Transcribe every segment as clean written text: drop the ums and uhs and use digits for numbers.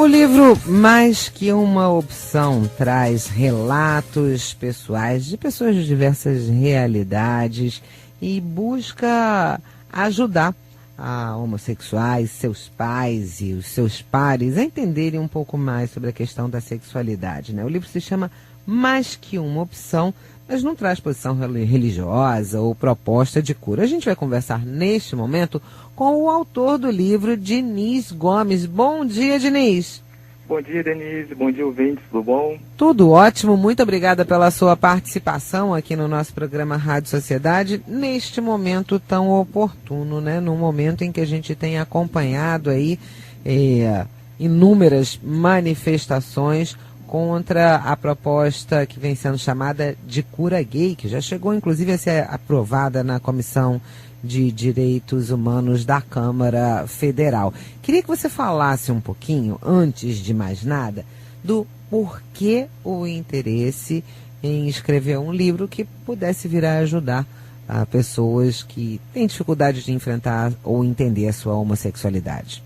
livro Mais Que Uma Opção traz relatos pessoais de pessoas de diversas realidades e busca ajudar a homossexuais, seus pais e os seus pares a entenderem um pouco mais sobre a questão da sexualidade, né? O livro se chama Mais Que Uma Opção, mas não traz posição religiosa ou proposta de cura. A gente vai conversar neste momento com o autor do livro, Diniz Gomes. Bom dia, Diniz. Bom dia, Denise. Bom dia, ouvintes. Tudo bom? Tudo ótimo. Muito obrigada pela sua participação aqui no nosso programa Rádio Sociedade, neste momento tão oportuno, né? Num momento em que a gente tem acompanhado aí inúmeras manifestações contra a proposta que vem sendo chamada de cura gay, que já chegou inclusive a ser aprovada na Comissão de Direitos Humanos da Câmara Federal. Queria que você falasse um pouquinho, antes de mais nada, do porquê o interesse em escrever um livro que pudesse vir a ajudar a pessoas que têm dificuldade de enfrentar ou entender a sua homossexualidade.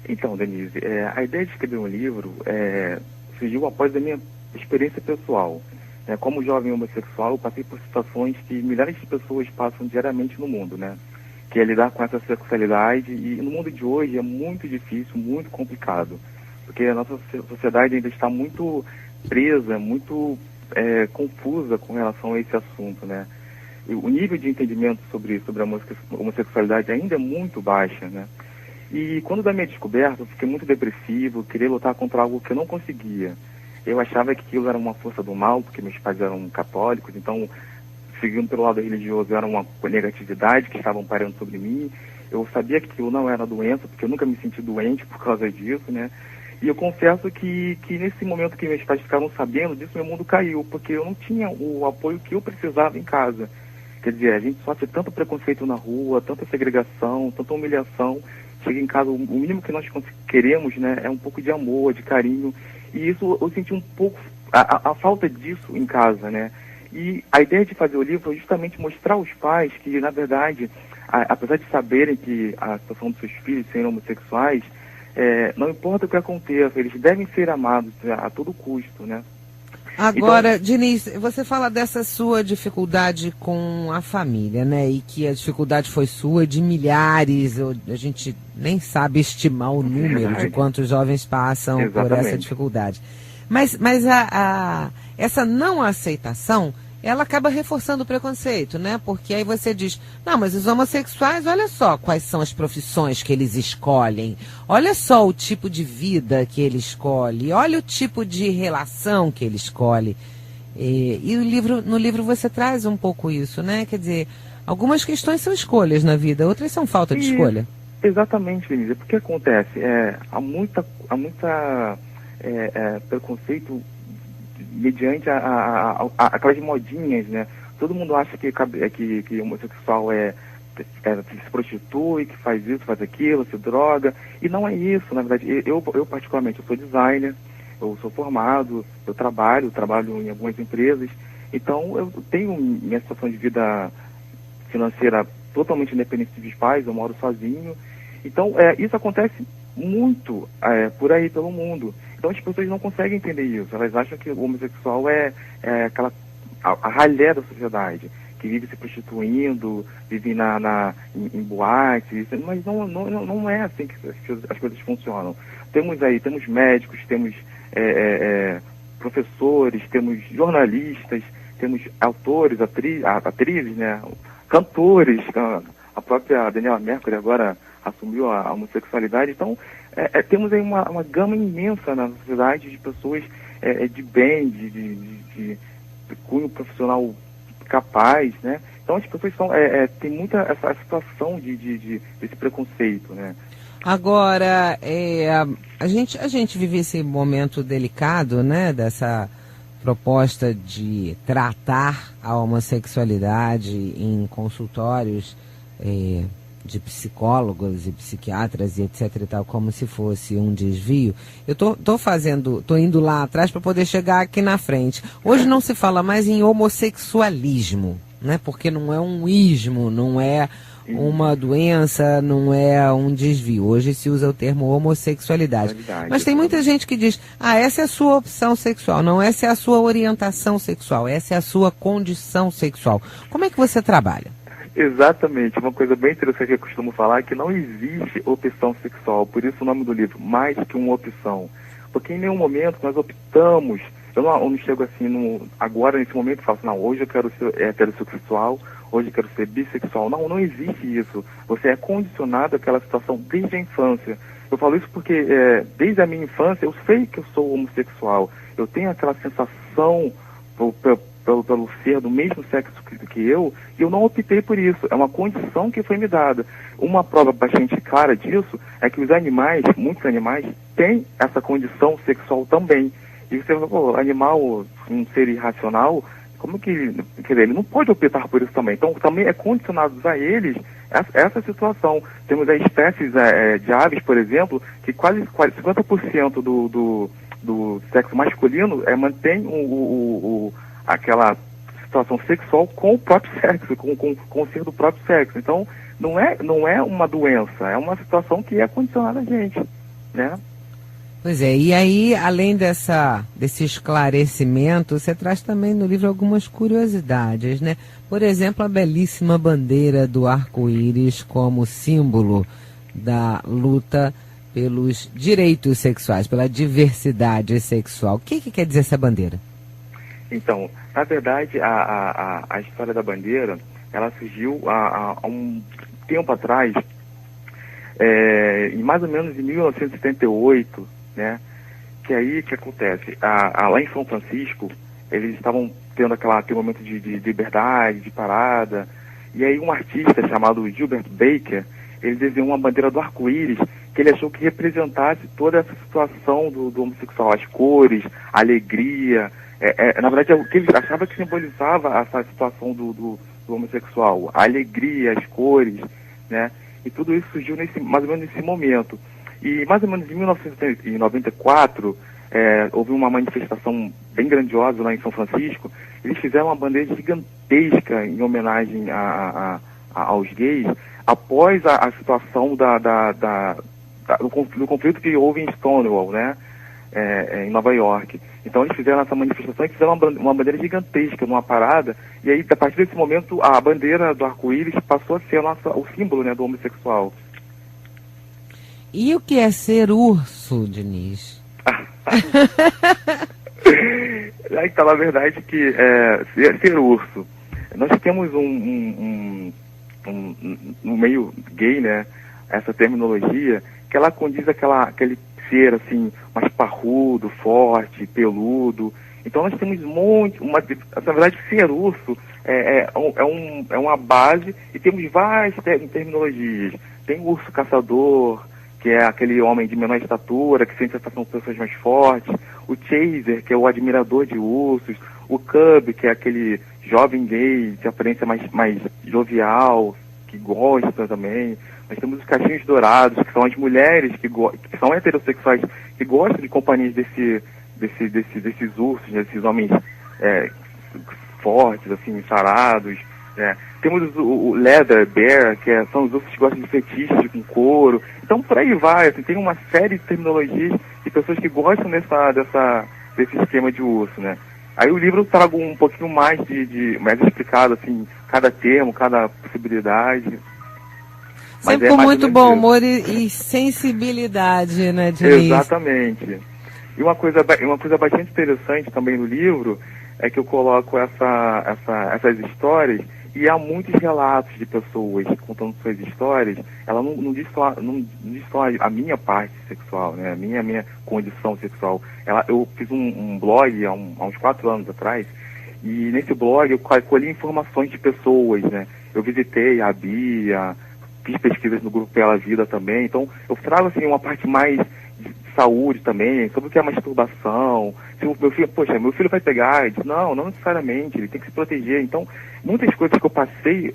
Então, Denise, a ideia de escrever um livro surgiu após a minha experiência pessoal. Como jovem homossexual, eu passei por situações que milhares de pessoas passam diariamente no mundo, né? Que é lidar com essa sexualidade, e no mundo de hoje é muito difícil, muito complicado, porque a nossa sociedade ainda está muito presa, muito confusa com relação a esse assunto, né? E o nível de entendimento sobre a homossexualidade ainda é muito baixa, né? E quando da minha descoberta, eu fiquei muito depressivo, queria lutar contra algo que eu não conseguia. Eu achava que aquilo era uma força do mal, porque meus pais eram católicos, então, seguindo pelo lado religioso, era uma negatividade que estavam pairando sobre mim. Eu sabia que aquilo não era doença, porque eu nunca me senti doente por causa disso, né? E eu confesso que nesse momento que meus pais ficaram sabendo disso, meu mundo caiu, porque eu não tinha o apoio que eu precisava em casa. Quer dizer, a gente sofre tanto preconceito na rua, tanta segregação, tanta humilhação. Chega em casa, o mínimo que nós queremos, né, é um pouco de amor, de carinho. E isso eu senti um pouco, a falta disso em casa, né? E a ideia de fazer o livro foi justamente mostrar aos pais que, na verdade, apesar de saberem que a situação dos seus filhos serem homossexuais, não importa o que aconteça, eles devem ser amados a todo custo, né? Agora, então, Diniz, você fala dessa sua dificuldade com a família, né? E que a dificuldade foi sua, de milhares, a gente nem sabe estimar o número de quantos jovens passam por essa dificuldade. Mas essa não aceitação, ela acaba reforçando o preconceito, né? Porque aí você diz, não, mas os homossexuais, olha só quais são as profissões que eles escolhem, olha só o tipo de vida que ele escolhe, olha o tipo de relação que ele escolhe. E no livro você traz um pouco isso, né? Quer dizer, algumas questões são escolhas na vida, outras são falta de escolha. Exatamente, Denise. Porque acontece, há muita preconceito mediante aquelas modinhas, né? Todo mundo acha que homossexual se prostitui, que faz isso, faz aquilo, se droga, e não é isso, na verdade. Eu particularmente, eu sou designer, eu sou formado, eu trabalho em algumas empresas, então eu tenho minha situação de vida financeira totalmente independente dos pais, eu moro sozinho, então isso acontece muito por aí pelo mundo. Então as pessoas não conseguem entender isso. Elas acham que o homossexual é a ralé da sociedade, que vive se prostituindo, vive em boates, mas não é assim que as coisas funcionam. Temos médicos, temos professores, temos jornalistas, temos autores, atrizes, né, cantores. A própria Daniela Mercury agora assumiu a homossexualidade. Então, temos aí uma gama imensa na sociedade de pessoas de bem, de cunho profissional capaz, né? Então, as pessoas tem muita essa situação desse preconceito, né? Agora, a gente vive esse momento delicado, né, dessa proposta de tratar a homossexualidade em consultórios de psicólogos e psiquiatras e etc e tal, como se fosse um desvio. Eu tô indo lá atrás para poder chegar aqui na frente. Hoje não se fala mais em homossexualismo, né? Porque não é um ismo, não é uma doença, não é um desvio. Hoje se usa o termo homossexualidade. Mas tem muita gente que diz, essa é a sua opção sexual, não, essa é a sua orientação sexual, essa é a sua condição sexual. Como é que você trabalha? Exatamente, uma coisa bem interessante que eu costumo falar é que não existe opção sexual, por isso o nome do livro, Mais que uma opção. Porque em nenhum momento nós optamos, eu não chego assim, agora nesse momento eu falo assim, não, hoje eu quero ser heterossexual, hoje eu quero ser bissexual. Não existe isso. Você é condicionado àquela situação desde a infância. Eu falo isso porque desde a minha infância eu sei que eu sou homossexual, eu tenho aquela sensação pelo ser do mesmo sexo que eu, e eu não optei por isso. É uma condição que foi me dada. Uma prova bastante clara disso é que os animais, muitos animais, têm essa condição sexual também. E você fala, animal, um ser irracional, como que, quer dizer, ele não pode optar por isso também. Então, também é condicionado a eles essa situação. Temos as espécies de aves, por exemplo, que quase 50% do sexo masculino mantém aquela situação sexual com o próprio sexo, com o ser do próprio sexo. Então, não é uma doença, é uma situação que é condicionada a gente, né? Pois é, e aí, além desse esclarecimento, você traz também no livro algumas curiosidades, né? Por exemplo, a belíssima bandeira do arco-íris como símbolo da luta pelos direitos sexuais, pela diversidade sexual. O que quer dizer essa bandeira? Então, na verdade, a história da bandeira, ela surgiu há um tempo atrás, mais ou menos em 1978, né? Que aí, que acontece? Lá em São Francisco, eles estavam tendo aquele momento de liberdade, de parada, e aí um artista chamado Gilbert Baker, ele desenhou uma bandeira do arco-íris, que ele achou que representasse toda essa situação do homossexual, as cores, a alegria. Na verdade, o que ele achava que simbolizava essa situação do homossexual, a alegria, as cores, né? E tudo isso surgiu mais ou menos nesse momento. E mais ou menos em 1994, houve uma manifestação bem grandiosa lá em São Francisco. Eles fizeram uma bandeira gigantesca em homenagem aos gays, após a situação do conflito que houve em Stonewall, né? Em Nova York. Então eles fizeram essa manifestação e fizeram uma bandeira gigantesca numa parada, e aí a partir desse momento a bandeira do arco-íris passou a ser o símbolo, né, do homossexual. E o que é ser urso, Diniz? Então, na verdade, que ser urso. Nós temos no meio gay, né, essa terminologia, que ela condiz aquele ser, assim, mais parrudo, forte, peludo. Então nós temos na verdade, ser urso é uma base, e temos várias terminologias. Tem o urso caçador, que é aquele homem de menor estatura, que sente atração por pessoas mais fortes. O chaser, que é o admirador de ursos. O cub, que é aquele jovem gay de aparência mais jovial, que gosta também. Nós temos os cachinhos dourados, que são as mulheres que são heterossexuais, que gostam de companhias desses ursos, desses homens fortes, assim, sarados. Temos o leather bear, que são os ursos que gostam de fetiche com couro. Então, por aí vai, assim, tem uma série de terminologias de pessoas que gostam desse esquema de urso, né? Aí o livro trago um pouquinho mais mais explicado, assim, cada termo, cada possibilidade. Sempre com muito bom humor e sensibilidade, né, Diniz? Exatamente. E uma coisa bastante interessante também no livro é que eu coloco essas histórias, e há muitos relatos de pessoas contando suas histórias. Ela não diz só a minha parte sexual, né, a minha condição sexual. Eu fiz um blog há uns 4 anos atrás, e nesse blog eu colhi informações de pessoas, né. Eu visitei a Bia, fiz pesquisas no grupo Pela Vida também. Então eu trago, assim, uma parte mais de saúde também, sobre o que é masturbação. Se o meu filho vai pegar, eu digo, não necessariamente, ele tem que se proteger. Então, muitas coisas que eu passei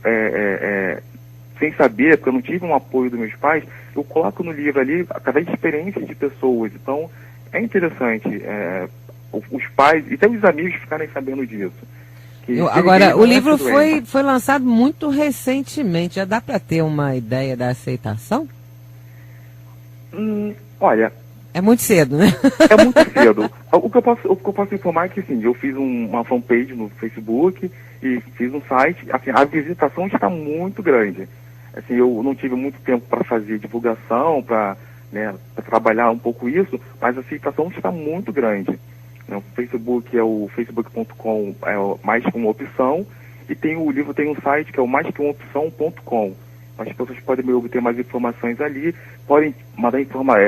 sem saber, porque eu não tive um apoio dos meus pais, eu coloco no livro ali através de experiências de pessoas. Então, é interessante os pais e até os amigos ficarem sabendo disso. Agora, o livro foi lançado muito recentemente. Já dá para ter uma ideia da aceitação? Olha... É muito cedo, né? É muito cedo. O que eu posso informar é que, assim, eu fiz uma fanpage no Facebook e fiz um site. Assim, a visitação está muito grande. Assim, eu não tive muito tempo para fazer divulgação, para trabalhar um pouco isso, mas a aceitação está muito grande. O Facebook é o facebook.com, mais que uma opção, e o livro tem um site que é o maisqueumopção.com. As pessoas podem me obter mais informações ali, podem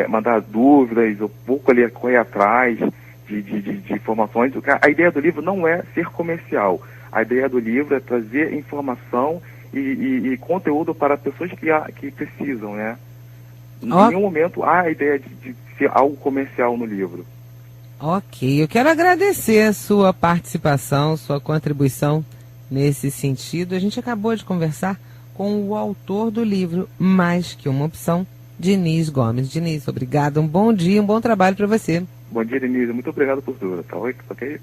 mandar dúvidas, eu vou correr atrás de informações. A ideia do livro não é ser comercial. A ideia do livro é trazer informação e conteúdo para pessoas que precisam, né? Em nenhum momento há a ideia de ser algo comercial no livro. Ok, eu quero agradecer a sua participação, sua contribuição nesse sentido. A gente acabou de conversar com o autor do livro Mais Que Uma Opção, Diniz Gomes. Diniz, obrigado, um bom dia, um bom trabalho para você. Bom dia, Denise, muito obrigado por tudo, tá ok?